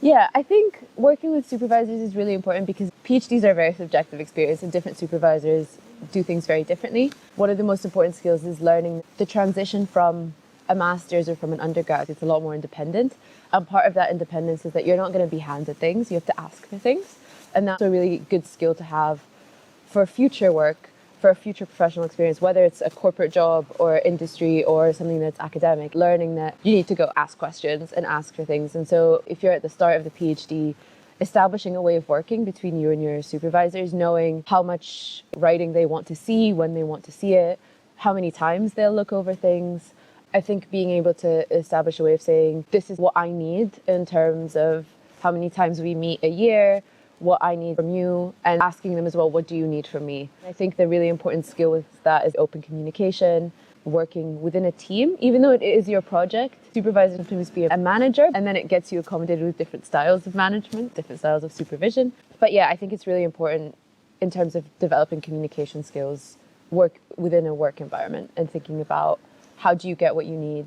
Yeah, I think working with supervisors is really important because PhDs are a very subjective experience and different supervisors do things very differently. One of the most important skills is learning the transition from a master's or from an undergrad. It's a lot more independent. And part of that independence is that you're not going to be handed things, you have to ask for things. And that's a really good skill to have for future work, for a future professional experience, whether it's a corporate job or industry or something that's academic, learning that you need to go ask questions and ask for things. And so if you're at the start of the PhD, establishing a way of working between you and your supervisors, knowing how much writing they want to see, when they want to see it, how many times they'll look over things. I think being able to establish a way of saying, this is what I need in terms of how many times we meet a year, what I need from you, and asking them as well, what do you need from me? I think the really important skill with that is open communication, working within a team, even though it is your project. Supervisors sometimes be a manager, and then it gets you accommodated with different styles of management, different styles of supervision. But yeah, I think it's really important in terms of developing communication skills, work within a work environment and thinking about how do you get what you need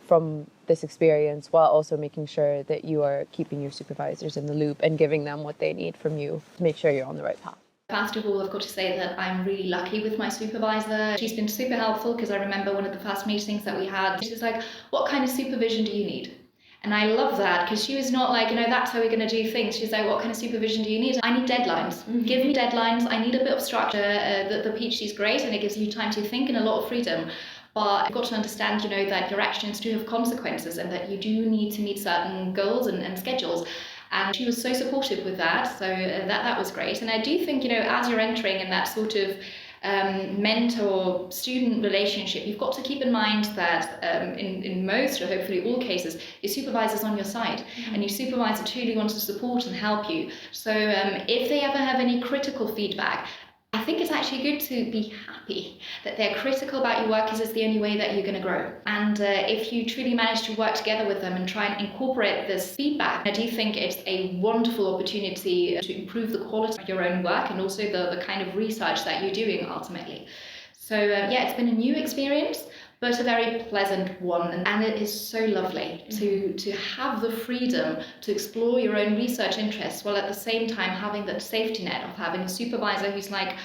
from this experience while also making sure that you are keeping your supervisors in the loop and giving them what they need from you to make sure you're on the right path. First of all, I've got to say that I'm really lucky with my supervisor. She's been super helpful because I remember one of the first meetings that we had, she was like, what kind of supervision do you need? And I love that because she was not like, that's how we're going to do things. She's like, what kind of supervision do you need? I need deadlines. Mm-hmm. Give me deadlines. I need a bit of structure. The PhD is great and it gives you time to think and a lot of freedom. But you've got to understand, that your actions do have consequences and that you do need to meet certain goals and schedules. And she was so supportive with that, so that was great. And I do think, as you're entering in that sort of mentor-student relationship, you've got to keep in mind that in most or hopefully all cases, your supervisor's on your side. Mm-hmm. And your supervisor truly wants to support and help you. So if they ever have any critical feedback, I think it's actually good to be happy that they're critical about your work because it's the only way that you're going to grow. And if you truly manage to work together with them and try and incorporate this feedback, I do think it's a wonderful opportunity to improve the quality of your own work and also the kind of research that you're doing ultimately. So it's been a new experience, but a very pleasant one, and it is so lovely to have the freedom to explore your own research interests while at the same time having that safety net of having a supervisor who's like,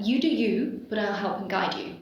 you do you, but I'll help and guide you.